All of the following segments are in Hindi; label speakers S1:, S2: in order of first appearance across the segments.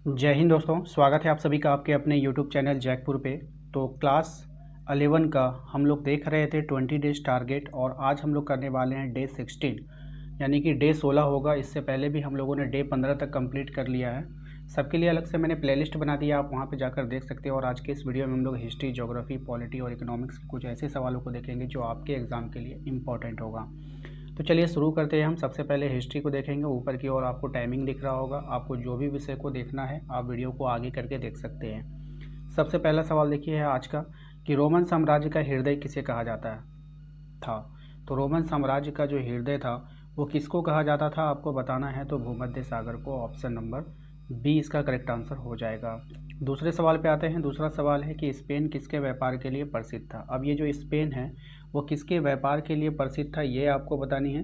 S1: जय हिंद दोस्तों, स्वागत है आप सभी का आपके अपने YouTube चैनल जैकपुर पे। तो क्लास 11 का हम लोग देख रहे थे 20 डेज टारगेट, और आज हम लोग करने वाले हैं डे 16, यानी कि डे 16 होगा। इससे पहले भी हम लोगों ने डे 15 तक कंप्लीट कर लिया है। सबके लिए अलग से मैंने प्लेलिस्ट बना दिया, आप वहाँ पे जाकर देख सकते हो। और आज के इस वीडियो में हम लोग हिस्ट्री, ज्योग्राफी, पॉलिटी और इकोनॉमिक्स के कुछ ऐसे सवालों को देखेंगे जो आपके एग्ज़ाम के लिए इम्पॉर्टेंट होगा। तो चलिए शुरू करते हैं। हम सबसे पहले हिस्ट्री को देखेंगे। ऊपर की ओर आपको टाइमिंग दिख रहा होगा। आपको जो भी विषय को देखना है आप वीडियो को आगे करके देख सकते हैं। सबसे पहला सवाल देखिए है आज का कि रोमन साम्राज्य का हृदय किसे कहा जाता है था। तो रोमन साम्राज्य का जो हृदय था वो किसको कहा जाता था, आपको बताना है तो भूमध्य सागर को। ऑप्शन नंबर बी इसका करेक्ट आंसर हो जाएगा। दूसरे सवाल पे आते हैं। दूसरा सवाल है कि स्पेन किसके व्यापार के लिए प्रसिद्ध था। अब ये जो स्पेन है वो किसके व्यापार के लिए प्रसिद्ध था ये आपको बतानी है।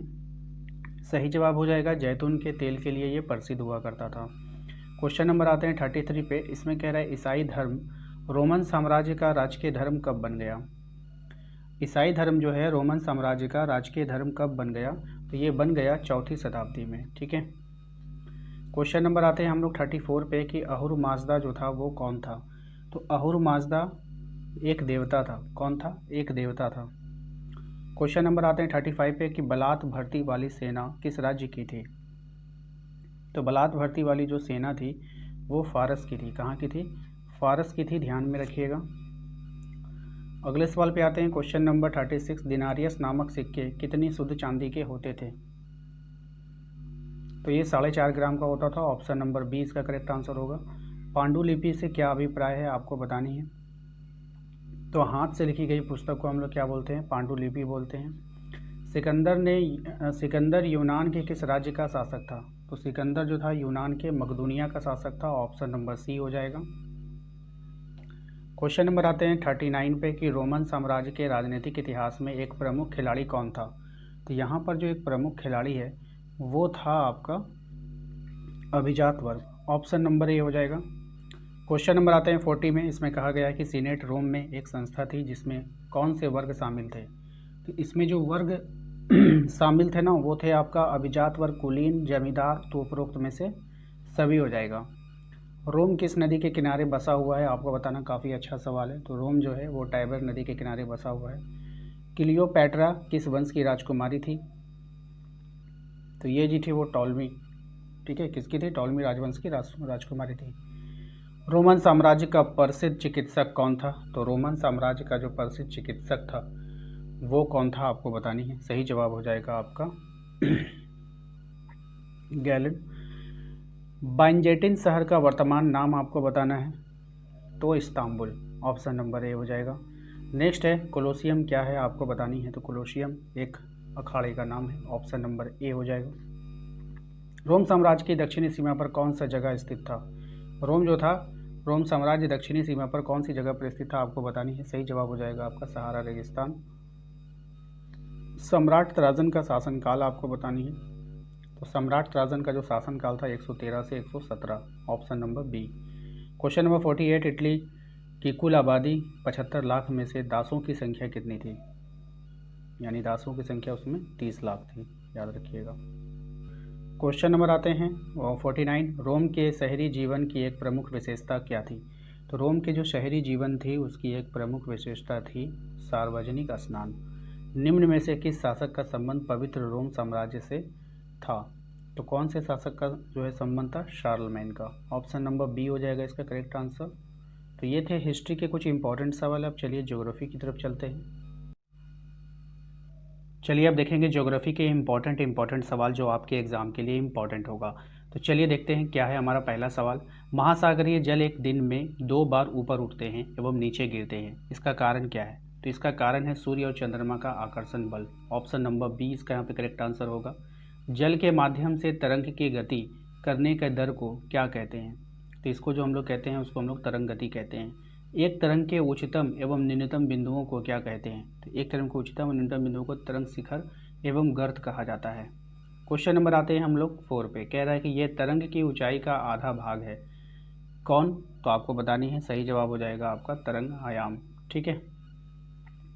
S1: सही जवाब हो जाएगा जैतून के तेल के लिए ये प्रसिद्ध हुआ करता था। क्वेश्चन नंबर आते हैं 33 पे। इसमें कह रहा है ईसाई धर्म रोमन साम्राज्य का राजकीय धर्म कब बन गया। ईसाई धर्म जो है रोमन साम्राज्य का राजकीय धर्म कब बन गया, तो ये बन गया 4वीं शताब्दी में। ठीक है। क्वेश्चन नंबर आते हैं हम लोग 34 पे कि अहुर माजदा जो था वो कौन था। तो अहुर माजदा एक देवता था। कौन था? एक देवता था। क्वेश्चन नंबर आते हैं 35 पे कि बलात भर्ती वाली सेना किस राज्य की थी। तो बलात भर्ती वाली जो सेना थी वो फारस की थी। कहाँ की थी? फारस की थी, ध्यान में रखिएगा। अगले सवाल पे आते हैं। क्वेश्चन नंबर 36 दिनारियस नामक सिक्के कितनी शुद्ध चांदी के होते थे। तो ये 4.5 ग्राम का होता था। ऑप्शन नंबर बी इसका करेक्ट आंसर होगा। पांडुलिपि से क्या अभिप्राय है आपको बतानी है। तो हाथ से लिखी गई पुस्तक को हम लोग क्या बोलते हैं? पांडुलिपि बोलते हैं। सिकंदर यूनान के किस राज्य का शासक था। तो सिकंदर जो था यूनान के मकदूनिया का शासक था। ऑप्शन नंबर सी हो जाएगा। क्वेश्चन नंबर आते हैं 39 पे कि रोमन साम्राज्य के राजनीतिक इतिहास में एक प्रमुख खिलाड़ी कौन था। तो यहाँ पर जो एक प्रमुख खिलाड़ी है वो था आपका अभिजात वर्ग। ऑप्शन नंबर ए हो जाएगा। क्वेश्चन नंबर आते हैं 40 में। इसमें कहा गया है कि सीनेट रोम में एक संस्था थी जिसमें कौन से वर्ग शामिल थे। तो इसमें जो वर्ग शामिल थे ना वो थे आपका अभिजात वर्ग, कुलीन, जमींदार। तो उपरोक्त में से सभी हो जाएगा। रोम किस नदी के किनारे बसा हुआ है आपको बताना। काफ़ी अच्छा सवाल है। तो रोम जो है वो टाइबर नदी के किनारे बसा हुआ है। क्लियोपैट्रा किस वंश की राजकुमारी थी। तो ये जी थी वो टॉलमी। ठीक है, किसकी थी? टॉलमी राजवंश की राजकुमारी थी। रोमन साम्राज्य का प्रसिद्ध चिकित्सक कौन था। तो रोमन साम्राज्य का जो प्रसिद्ध चिकित्सक था वो कौन था आपको बतानी है। सही जवाब हो जाएगा आपका गैलन। बाइंजेटिन शहर का वर्तमान नाम आपको बताना है तो इस्तांबुल। ऑप्शन नंबर ए हो जाएगा। नेक्स्ट है कोलोसियम क्या है आपको बतानी है। तो कोलोसियम एक अखाड़े का नाम है। ऑप्शन नंबर ए हो जाएगा। रोम साम्राज्य की दक्षिणी सीमा पर कौन सा जगह स्थित था। रोम जो था, रोम साम्राज्य दक्षिणी सीमा पर कौन सी जगह पर स्थित था आपको बतानी है। सही जवाब हो जाएगा आपका सहारा रेगिस्तान। सम्राट त्राजन का शासनकाल आपको बतानी है। तो सम्राट त्राजन का जो शासनकाल था 113 से 117। Option number B. Question number 48 Italy की कुल आबादी 75 लाख में से दासों की संख्या कितनी थी। यानी दासों की संख्या उसमें 30 लाख थी, याद रखिएगा। क्वेश्चन नंबर आते हैं 49 रोम के शहरी जीवन की एक प्रमुख विशेषता क्या थी। तो रोम के जो शहरी जीवन थी उसकी एक प्रमुख विशेषता थी सार्वजनिक स्नान। निम्न में से किस शासक का संबंध पवित्र रोम साम्राज्य से था। तो कौन से शासक का जो है संबंध था? शार्लमेन का। ऑप्शन नंबर बी हो जाएगा इसका करेक्ट आंसर। तो ये थे हिस्ट्री के कुछ इंपॉर्टेंट सवाल। अब चलिए ज्योग्राफी की तरफ चलते हैं। चलिए अब देखेंगे ज्योग्राफी के इम्पॉर्टेंट सवाल जो आपके एग्ज़ाम के लिए इम्पॉर्टेंट होगा। तो चलिए देखते हैं क्या है हमारा पहला सवाल। महासागरीय जल एक दिन में 2 बार ऊपर उठते हैं एवं नीचे गिरते हैं, इसका कारण क्या है। तो इसका कारण है सूर्य और चंद्रमा का आकर्षण बल। ऑप्शन नंबर बी इसका यहाँ पे करेक्ट आंसर होगा। जल के माध्यम से तरंग की गति करने के दर को क्या कहते हैं। तो इसको जो हम लोग कहते हैं उसको हम लोग तरंग गति कहते हैं। एक तरंग के उच्चतम एवं न्यूनतम बिंदुओं को क्या कहते हैं। तो एक तरंग के उच्चतम और न्यूनतम बिंदुओं को तरंग शिखर एवं गर्त कहा जाता है। क्वेश्चन नंबर आते हैं हम लोग 4 पे। कह रहा है कि यह तरंग की ऊंचाई का आधा भाग है कौन। तो आपको बतानी है। सही जवाब हो जाएगा आपका तरंग आयाम। ठीक है,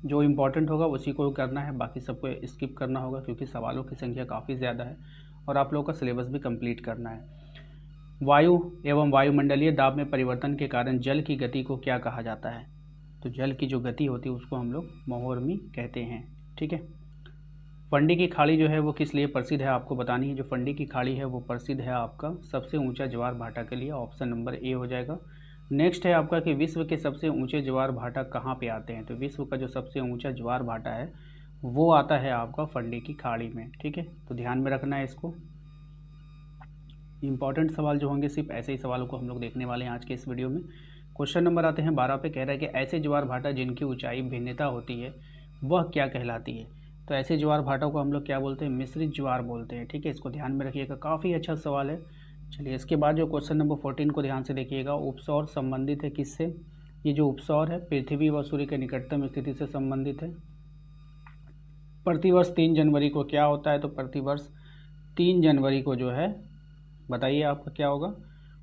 S1: जो इम्पोर्टेंट होगा उसी को करना है, बाकी सबको स्किप करना होगा क्योंकि सवालों की संख्या काफ़ी ज़्यादा है और आप लोगों का सिलेबस भी कंप्लीट करना है। वायु एवं वायुमंडलीय दाब में परिवर्तन के कारण जल की गति को क्या कहा जाता है? तो जल की जो गति होती है उसको हम लोग महोर्मी कहते हैं। ठीक है। फंडी की खाड़ी जो है वो किस लिए प्रसिद्ध है आपको बतानी है। जो फंडी की खाड़ी है वो प्रसिद्ध है आपका सबसे ऊंचा ज्वार भाटा के लिए। ऑप्शन नंबर ए हो जाएगा। नेक्स्ट है आपका कि विश्व के सबसे ऊंचे ज्वार भाटा कहाँ पे आते हैं। तो विश्व का जो सबसे ऊंचा ज्वार भाटा है वो आता है आपका फंडी की खाड़ी में। ठीक है, तो ध्यान में रखना है इसको। इंपॉर्टेंट सवाल जो होंगे सिर्फ ऐसे ही सवालों को हम लोग देखने वाले हैं आज के इस वीडियो में। क्वेश्चन नंबर आते हैं 12 पे। कह रहा है कि ऐसे ज्वार भाटा जिनकी ऊंचाई भिन्नता होती है वह क्या कहलाती है। तो ऐसे ज्वार भाटा को हम लोग क्या बोलते हैं? मिश्रित ज्वार बोलते हैं। ठीक है, इसको ध्यान में रखिएगा, काफ़ी अच्छा सवाल है। चलिए इसके बाद जो क्वेश्चन नंबर 14 को ध्यान से देखिएगा। उपसौर संबंधित है किससे? ये जो उपसौर है पृथ्वी व सूर्य के निकटतम स्थिति से संबंधित है। प्रतिवर्ष 3 जनवरी को क्या होता है? तो प्रतिवर्ष 3 जनवरी को जो है बताइए आपका क्या होगा?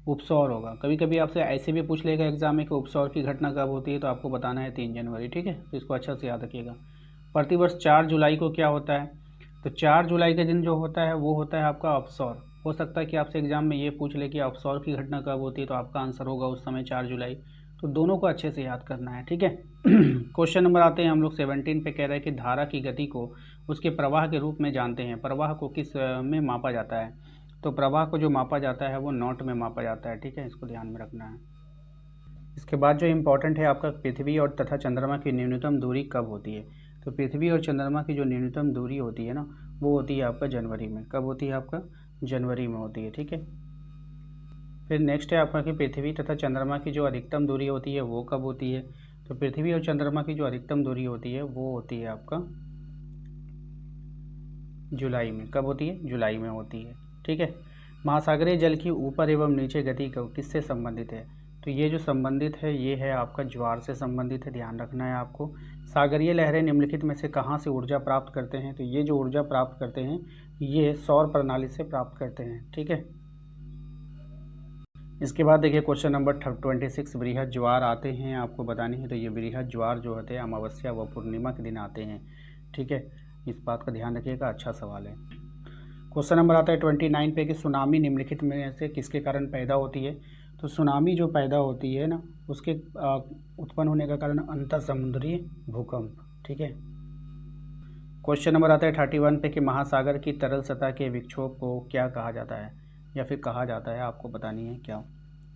S1: उपसौर होगा। कभी कभी आपसे ऐसे भी पूछ लेगा एग्जाम में कि उपसौर की घटना कब होती है, तो आपको बताना है 3 जनवरी। ठीक है, तो इसको अच्छा से याद रखिएगा। प्रतिवर्ष 4 जुलाई को क्या होता है? तो 4 जुलाई के दिन जो होता है वो होता है आपका अपसौर। हो सकता है कि आपसे एग्जाम में ये पूछ ले कि अपसौर की घटना कब होती है, तो आपका आंसर होगा उस समय 4 जुलाई। तो दोनों को अच्छे से याद करना है। ठीक है। क्वेश्चन नंबर आते हैं हम लोग 17 पे। कह रहे हैं कि धारा की गति को उसके प्रवाह के रूप में जानते हैं। प्रवाह को किस में मापा जाता है? तो प्रवाह को जो मापा जाता है वो नॉट में मापा जाता है। ठीक है, इसको ध्यान में रखना है। इसके बाद जो इम्पोर्टेंट है आपका पृथ्वी और तथा चंद्रमा की न्यूनतम दूरी कब होती है? तो पृथ्वी और चंद्रमा की जो न्यूनतम दूरी होती है ना वो होती है आपका जनवरी में। कब होती है आपका? जनवरी में होती है। ठीक है। फिर नेक्स्ट है आपका कि पृथ्वी तथा चंद्रमा की जो अधिकतम दूरी होती है वो कब होती है? तो पृथ्वी और चंद्रमा की जो अधिकतम दूरी होती है वो होती है आपका जुलाई में। कब होती है? जुलाई में होती है। ठीक है। महासागरीय जल की ऊपर एवं नीचे गति किससे संबंधित है? तो ये जो संबंधित है ये है आपका ज्वार से संबंधित है। ध्यान रखना है आपको। सागरीय लहरें निम्नलिखित में से कहाँ से ऊर्जा प्राप्त करते हैं? तो ये जो ऊर्जा प्राप्त करते हैं ये सौर प्रणाली से प्राप्त करते हैं। ठीक है। इसके बाद देखिए क्वेश्चन नंबर 26। वृहद ज्वार आते हैं आपको बतानी है। तो ये वृहद ज्वार जो होते हैं अमावस्या व पूर्णिमा के दिन आते हैं। ठीक है, इस बात का ध्यान रखिएगा, अच्छा सवाल है। क्वेश्चन नंबर आता है 29 पे कि सुनामी निम्नलिखित में से किसके कारण पैदा होती है? तो सुनामी जो पैदा होती है ना उसके उत्पन्न होने का कारण अंतर समुद्री भूकंप। ठीक है। क्वेश्चन नंबर आता है 31 पे कि महासागर की तरल सतह के विक्षोभ को क्या कहा जाता है या फिर कहा जाता है, आपको बतानी है क्या।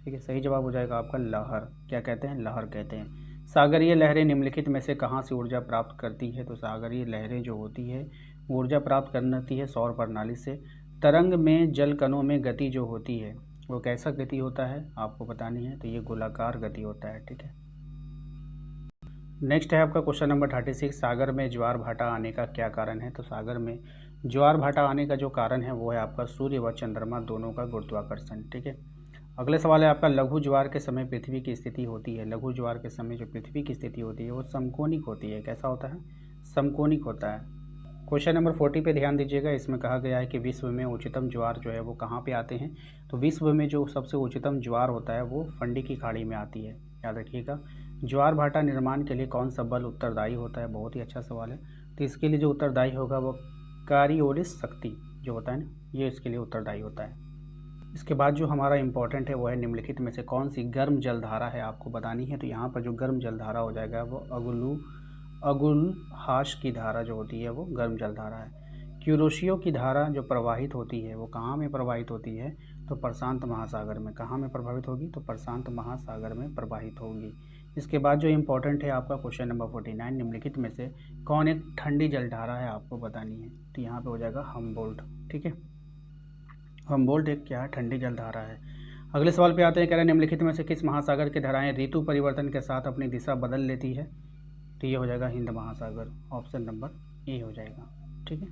S1: ठीक है, सही जवाब हो जाएगा आपका लहर। क्या कहते हैं? लहर कहते हैं। सागरीय लहरें निम्नलिखित में से कहाँ से ऊर्जा प्राप्त करती है? तो सागरीय लहरें जो होती है ऊर्जा प्राप्त करती है सौर प्रणाली से। तरंग में जल कणों में गति जो होती है वो कैसा गति होता है आपको बतानी है। तो ये गोलाकार गति होता है। ठीक है। नेक्स्ट है आपका क्वेश्चन नंबर 36। सागर में ज्वार भाटा आने का क्या कारण है? तो सागर में ज्वार भाटा आने का जो कारण है वो है आपका सूर्य व चंद्रमा दोनों का गुरुत्वाकर्षण। ठीक है। अगले सवाल है आपका लघु ज्वार के समय पृथ्वी की स्थिति होती है। लघु ज्वार के समय जो पृथ्वी की स्थिति होती है वो समकोणिक होती है। कैसा होता है? समकोणिक होता है। क्वेश्चन नंबर 40 पे ध्यान दीजिएगा। इसमें कहा गया है कि विश्व में उच्चतम ज्वार जो है वो कहाँ पे आते हैं? तो विश्व में जो सबसे उच्चतम ज्वार होता है वो फंडी की खाड़ी में आती है। याद रखिएगा। ज्वार भाटा निर्माण के लिए कौन सा बल उत्तरदायी होता है? बहुत ही अच्छा सवाल है। तो इसके लिए जो उत्तरदायी होगा वो कारियोलिस शक्ति जो होता है ना ये इसके लिए उत्तरदायी होता है। इसके बाद जो हमारा इंपॉर्टेंट है वो है निम्नलिखित में से कौन सी गर्म जलधारा है आपको बतानी है। तो यहाँ पर जो गर्म जलधारा हो जाएगा वो अगुलहाश की धारा जो होती है वो गर्म जलधारा है। क्यूरोशियो की धारा जो प्रवाहित होती है वो कहाँ में प्रवाहित होती है? तो प्रशांत महासागर में। कहाँ में प्रभावित होगी? तो प्रशांत महासागर में प्रवाहित होगी। इसके बाद जो इम्पोर्टेंट है आपका क्वेश्चन नंबर 49। निम्नलिखित में से कौन एक ठंडी जलधारा है आपको बतानी है। तो यहाँ पे हो जाएगा हमबोल्ट। ठीक है, हमबोल्ट एक क्या है? ठंडी जलधारा है। अगले सवाल पे आते हैं। कह रहे हैं निम्नलिखित में से किस महासागर की धाराएं ऋतु परिवर्तन के साथ अपनी दिशा बदल लेती है? तो ये हो जाएगा हिंद महासागर। ऑप्शन नंबर ए हो जाएगा। ठीक है।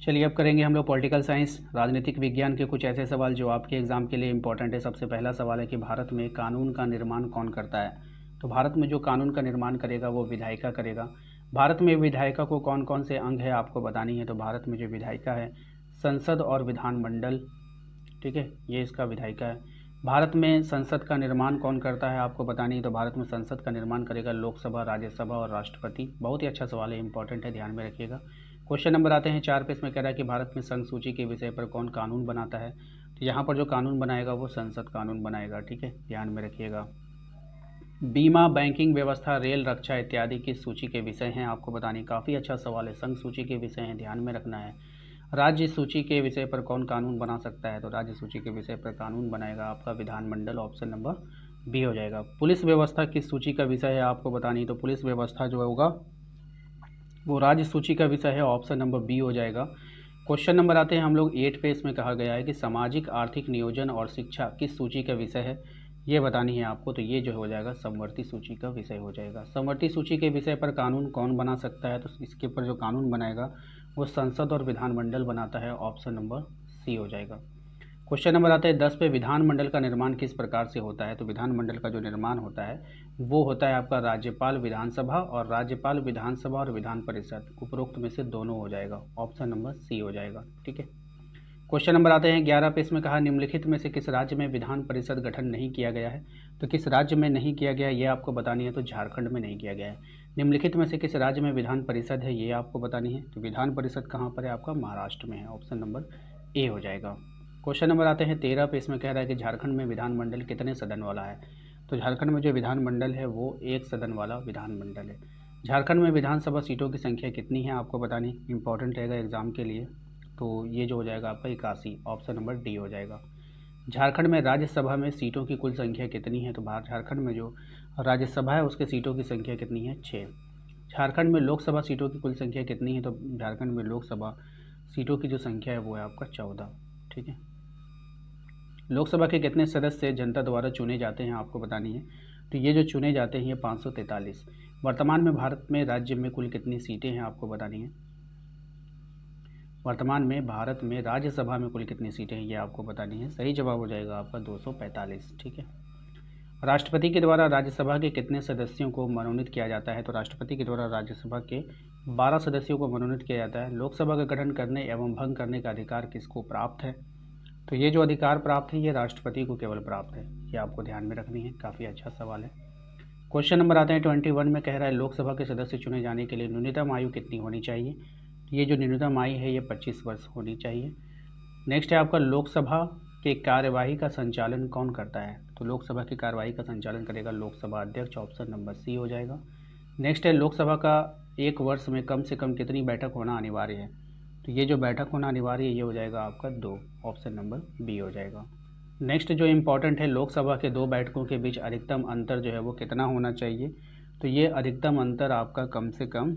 S1: चलिए अब करेंगे हम लोग पॉलिटिकल साइंस राजनीतिक विज्ञान के कुछ ऐसे सवाल जो आपके एग्जाम के लिए इंपॉर्टेंट है। सबसे पहला सवाल है कि भारत में कानून का निर्माण कौन करता है? तो भारत में जो कानून का निर्माण करेगा वो विधायिका करेगा। भारत में विधायिका को कौन कौन से अंग है आपको बतानी है। तो भारत में जो विधायिका है संसद और विधानमंडल। ठीक है, ये इसका विधायिका है। भारत में संसद का निर्माण कौन करता है आपको बतानी है। तो भारत में संसद का निर्माण करेगा लोकसभा, राज्यसभा और राष्ट्रपति। बहुत ही अच्छा सवाल है, इंपॉर्टेंट है, ध्यान में रखिएगा। क्वेश्चन नंबर आते हैं 4 पे। इसमें कह रहा है कि भारत में संघ सूची के विषय पर कौन कानून बनाता है। तो यहाँ पर जो कानून बनाएगा वो संसद कानून बनाएगा, ठीक है, ध्यान में रखिएगा। बीमा, बैंकिंग व्यवस्था, रेल, रक्षा इत्यादि किस सूची के विषय हैं आपको बतानी। काफ़ी अच्छा सवाल है, संघ सूची के विषय हैं, ध्यान में रखना है। राज्य सूची के विषय पर कौन कानून बना सकता है, तो राज्य सूची के विषय पर कानून बनाएगा आपका विधानमंडल, ऑप्शन नंबर बी हो जाएगा। पुलिस व्यवस्था किस सूची का विषय है आपको बतानी, तो पुलिस व्यवस्था जो होगा वो राज्य सूची का विषय है, ऑप्शन नंबर बी हो जाएगा। क्वेश्चन नंबर आते हैं हम लोग 8 पे, इसमें कहा गया है कि सामाजिक आर्थिक नियोजन और शिक्षा किस सूची का विषय है, ये बतानी है आपको। तो ये जो हो जाएगा समवर्ती सूची का विषय हो जाएगा। समवर्ती सूची के विषय पर कानून कौन बना सकता है, तो इसके ऊपर जो कानून बनाएगा वो संसद और विधानमंडल बनाता है, ऑप्शन नंबर सी हो जाएगा। क्वेश्चन नंबर आता है 10 पे, विधानमंडल का निर्माण किस प्रकार से होता है, तो विधानमंडल का जो निर्माण होता है वो होता है आपका राज्यपाल विधानसभा, और राज्यपाल विधानसभा और विधान परिषद उपरोक्त में से दोनों हो जाएगा, ऑप्शन नंबर सी हो जाएगा, ठीक है। क्वेश्चन नंबर आते हैं 11 पे, इसमें कहा निम्नलिखित में से किस राज्य में विधान परिषद गठन नहीं किया गया है, तो किस राज्य में नहीं किया गया ये आपको बतानी है, तो झारखंड में नहीं किया गया है। निम्नलिखित में से किस राज्य में विधान परिषद है ये आपको बतानी है, तो विधान परिषद कहाँ पर है आपका, महाराष्ट्र में है, ऑप्शन नंबर ए हो जाएगा। क्वेश्चन नंबर आते हैं 13 पे, इसमें कह रहा है कि झारखंड में विधानमंडल कितने सदन वाला है, तो झारखंड में जो विधानमंडल है वो एक सदन वाला विधानमंडल है। झारखंड में विधानसभा सीटों की संख्या कितनी है आपको बतानी, इंपॉर्टेंट रहेगा एग्जाम के लिए, तो ये जो हो जाएगा आपका 81, ऑप्शन नंबर डी हो जाएगा। झारखंड में राज्यसभा में सीटों की कुल संख्या कितनी है, तो झारखंड में जो राज्यसभा है उसके सीटों की संख्या कितनी है, 6। झारखंड में लोकसभा सीटों की कुल संख्या कितनी है, तो झारखंड में लोकसभा सीटों की जो संख्या है वो है आपका 14, ठीक है। लोकसभा के कितने सदस्य जनता द्वारा चुने जाते हैं आपको बतानी है, तो ये जो चुने जाते हैं ये 543। वर्तमान में भारत में राज्य में कुल कितनी सीटें हैं आपको बतानी है, वर्तमान में भारत में राज्यसभा में कुल कितनी सीटें हैं ये आपको बतानी है। सही जवाब हो जाएगा आपका 245, ठीक है। राष्ट्रपति के द्वारा राज्यसभा के कितने सदस्यों को मनोनीत किया जाता है, तो राष्ट्रपति के द्वारा राज्यसभा के 12 सदस्यों को मनोनीत किया जाता है। लोकसभा का गठन करने एवं भंग करने का अधिकार किसको प्राप्त है, तो ये जो अधिकार प्राप्त है ये राष्ट्रपति को केवल प्राप्त है, ये आपको ध्यान में रखनी है, काफ़ी अच्छा सवाल है। क्वेश्चन नंबर आते हैं 21 में, कह रहा है लोकसभा के सदस्य चुने जाने के लिए न्यूनतम आयु कितनी होनी चाहिए, ये जो न्यूनतम आयु है ये 25 वर्ष होनी चाहिए। नेक्स्ट है आपका लोकसभा के कार्यवाही का संचालन कौन करता है, तो लोकसभा की कार्यवाही का संचालन करेगा लोकसभा अध्यक्ष, ऑप्शन नंबर सी हो जाएगा। नेक्स्ट है लोकसभा का एक वर्ष में कम से कम कितनी बैठक होना अनिवार्य है, तो ये जो बैठक होना अनिवार्य है ये हो जाएगा आपका 2, ऑप्शन नंबर बी हो जाएगा। नेक्स्ट जो इम्पोर्टेंट है, लोकसभा के 2 बैठकों के बीच अधिकतम अंतर जो है वो कितना होना चाहिए, तो ये अधिकतम अंतर आपका कम से कम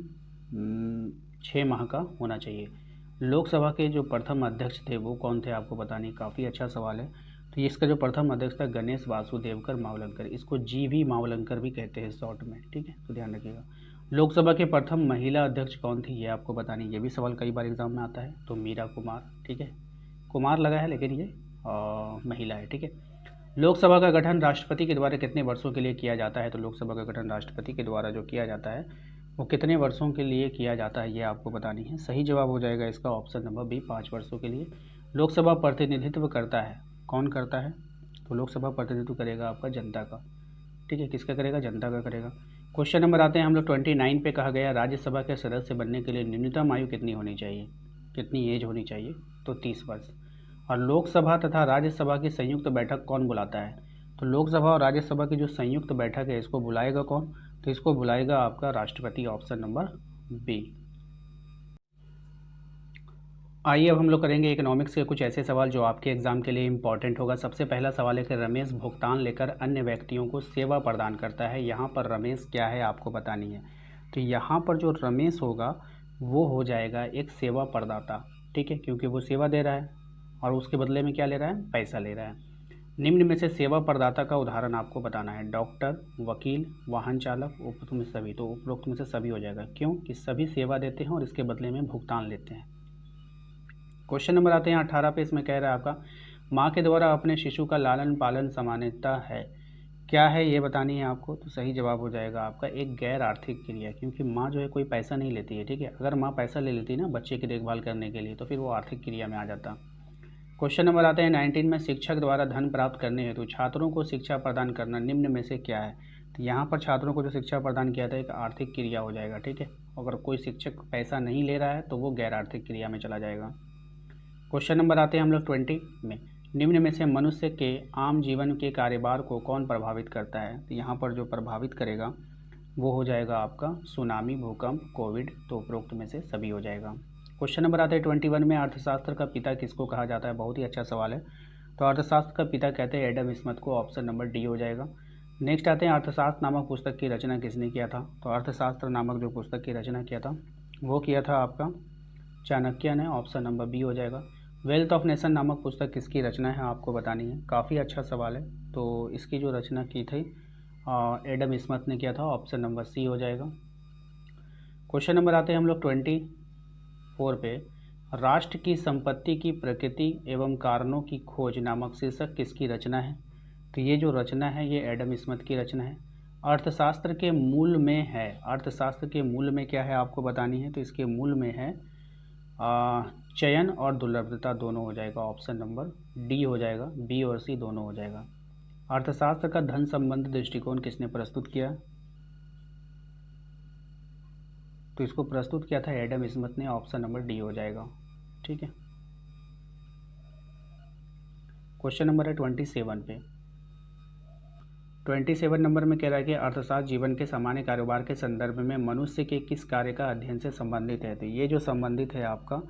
S1: 6 माह का होना चाहिए। लोकसभा के जो प्रथम अध्यक्ष थे वो कौन थे आपको बतानी, काफ़ी अच्छा सवाल है। तो इसका जो प्रथम अध्यक्ष था गणेश वासुदेवकर मावलंकर, इसको GV मावलंकर भी कहते हैं शॉर्ट में, ठीक है, तो ध्यान रखिएगा। लोकसभा के प्रथम महिला अध्यक्ष कौन थी ये आपको बतानी, ये भी सवाल कई बार एग्जाम में आता है, तो मीरा कुमार, ठीक है, कुमार लगा है लेकिन ये महिला है, ठीक है। लोकसभा का गठन राष्ट्रपति के द्वारा कितने वर्षों के लिए किया जाता है, तो लोकसभा का गठन राष्ट्रपति के द्वारा जो किया जाता है वो कितने वर्षों के लिए किया जाता है ये आपको बतानी है। सही जवाब हो जाएगा इसका ऑप्शन नंबर बी, 5 वर्षों के लिए। लोकसभा प्रतिनिधित्व करता है, कौन करता है, तो लोकसभा प्रतिनिधित्व करेगा आपका जनता का, ठीक है, किसका करेगा, जनता का करेगा। क्वेश्चन नंबर आते हैं हम लोग 29 पे, कहा गया राज्यसभा के सदस्य बनने के लिए न्यूनतम आयु कितनी होनी चाहिए, कितनी एज होनी चाहिए, तो 30 वर्ष। और लोकसभा तथा राज्यसभा की संयुक्त बैठक कौन बुलाता है, तो लोकसभा और राज्यसभा की जो संयुक्त बैठक है इसको बुलाएगा कौन, तो इसको बुलाएगा आपका राष्ट्रपति, ऑप्शन नंबर बी। आइए अब हम लोग करेंगे इकोनॉमिक्स के कुछ ऐसे सवाल जो आपके एग्जाम के लिए इंपॉर्टेंट होगा। सबसे पहला सवाल है कि रमेश भुगतान लेकर अन्य व्यक्तियों को सेवा प्रदान करता है, यहाँ पर रमेश क्या है आपको बतानी है। तो यहाँ पर जो रमेश होगा वो हो जाएगा एक सेवा प्रदाता, ठीक है, क्योंकि वो सेवा दे रहा है और उसके बदले में क्या ले रहा है, पैसा ले रहा है। निम्न में से सेवा प्रदाता का उदाहरण आपको बताना है, डॉक्टर, वकील, वाहन चालक, उपरोक्त में सभी, तो उपरोक्त में से सभी हो जाएगा, क्यों कि सभी सेवा देते हैं और इसके बदले में भुगतान लेते हैं। क्वेश्चन नंबर आते हैं 18 पे, इसमें कह रहा है आपका माँ के द्वारा अपने शिशु का लालन पालन सामान्यता है, क्या है ये बतानी है आपको, तो सही जवाब हो जाएगा आपका एक गैर आर्थिक क्रिया, क्योंकि माँ जो है कोई पैसा नहीं लेती है, ठीक है। अगर माँ पैसा ले लेती है ना बच्चे की देखभाल करने के लिए तो फिर वो आर्थिक क्रिया में आ जाता। क्वेश्चन नंबर आते हैं 19 में, शिक्षक द्वारा धन प्राप्त करने हेतु छात्रों को शिक्षा प्रदान करना निम्न में से क्या है, तो यहाँ पर छात्रों को जो शिक्षा प्रदान किया था एक आर्थिक क्रिया हो जाएगा, ठीक है। अगर कोई शिक्षक पैसा नहीं ले रहा है तो वो गैर आर्थिक क्रिया में चला जाएगा। क्वेश्चन नंबर आते हैं हम लोग 20 में, निम्न में से मनुष्य के आम जीवन के कार्यभार को कौन प्रभावित करता है? तो यहाँ पर जो प्रभावित करेगा वो हो जाएगा आपका सुनामी, भूकंप, कोविड। तो उपरोक्त में से सभी हो जाएगा। क्वेश्चन नंबर आता है 21 में, अर्थशास्त्र का पिता किसको कहा जाता है? बहुत ही अच्छा सवाल है। तो अर्थशास्त्र का पिता कहते हैं एडम स्मिथ को। ऑप्शन नंबर डी हो जाएगा। नेक्स्ट आते हैं, अर्थशास्त्र नामक पुस्तक की रचना किसने किया था? तो अर्थशास्त्र नामक जो पुस्तक की रचना किया था वो किया था आपका चाणक्य ने। ऑप्शन नंबर बी हो जाएगा। वेल्थ ऑफ नेशन नामक पुस्तक किसकी रचना है आपको बतानी है। काफ़ी अच्छा सवाल है। तो इसकी जो रचना की थी एडम स्मिथ ने किया था। ऑप्शन नंबर सी हो जाएगा। क्वेश्चन नंबर आते हैं हम लोग 24 पे, राष्ट्र की संपत्ति की प्रकृति एवं कारणों की खोज नामक शीर्षक किसकी रचना है? तो ये जो रचना है ये एडम स्मिथ की रचना है। अर्थशास्त्र के मूल में है, अर्थशास्त्र के मूल में क्या है आपको बतानी है। तो इसके मूल में है चयन और दुर्लभता, दोनों हो जाएगा। ऑप्शन नंबर डी हो जाएगा। बी और सी दोनों हो जाएगा। अर्थशास्त्र का धन संबंध दृष्टिकोण किसने प्रस्तुत किया? तो इसको प्रस्तुत किया था एडम स्मिथ ने। ऑप्शन नंबर डी हो जाएगा। ठीक है। क्वेश्चन नंबर है 27 पे। 27 नंबर में कह रहा है कि अर्थशास्त्र जीवन के सामान्य कारोबार के संदर्भ में मनुष्य के किस कार्य का अध्ययन से संबंधित है? तो ये जो संबंधित है आपका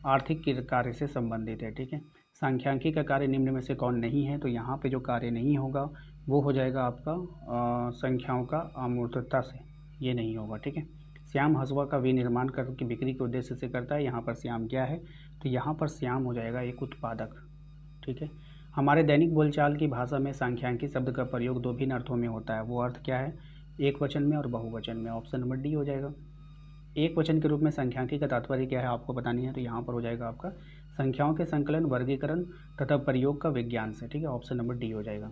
S1: आर्थिक कार्य से संबंधित है। ठीक है। सांख्यिकी का कार्य निम्न में से कौन नहीं है? तो यहाँ पे जो कार्य नहीं होगा वो हो जाएगा आपका संख्याओं का अमूर्तता से, ये नहीं होगा। ठीक है। श्याम हसुआ का विनिर्माण करके बिक्री के उद्देश्य से करता है। यहाँ पर श्याम क्या है? तो यहाँ पर श्याम हो जाएगा एक उत्पादक। ठीक है। हमारे दैनिक बोलचाल की भाषा में सांख्यिकी शब्द का प्रयोग दो भिन्न अर्थों में होता है। वो अर्थ क्या है? एक वचन में और बहुवचन में। ऑप्शन नंबर डी हो जाएगा। एक वचन के रूप में सांख्यिकी का तात्पर्य क्या है आपको बतानी है। तो यहाँ पर हो जाएगा आपका संख्याओं के संकलन, वर्गीकरण तथा प्रयोग का विज्ञान से। ठीक है। ऑप्शन नंबर डी हो जाएगा।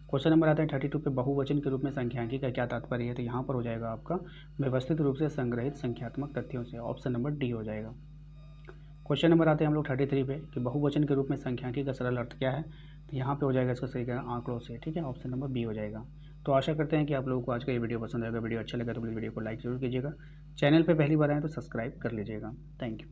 S1: क्वेश्चन नंबर आता है 32 पे, बहुवचन के रूप में सांख्यिकी का क्या तात्पर्य है? तो यहाँ पर हो जाएगा आपका व्यवस्थित रूप से संग्रहित संख्यात्मक तथ्यों से। ऑप्शन नंबर डी हो जाएगा। क्वेश्चन नंबर आते हैं हम लोग 33 पे कि बहुवचन के रूप में सांख्यिकी का सरल अर्थ क्या है? तो यहाँ पे हो जाएगा इसका सही कहना आंकड़ों से। ठीक है। ऑप्शन नंबर बी हो जाएगा। तो आशा करते हैं कि आप लोगों को आज का ये वीडियो पसंद आएगा। वीडियो अच्छा लगा तो प्लीज़ वीडियो को लाइक जरूर कीजिएगा। चैनल पे पहली बार आए तो सब्सक्राइब कर लीजिएगा। Thank you.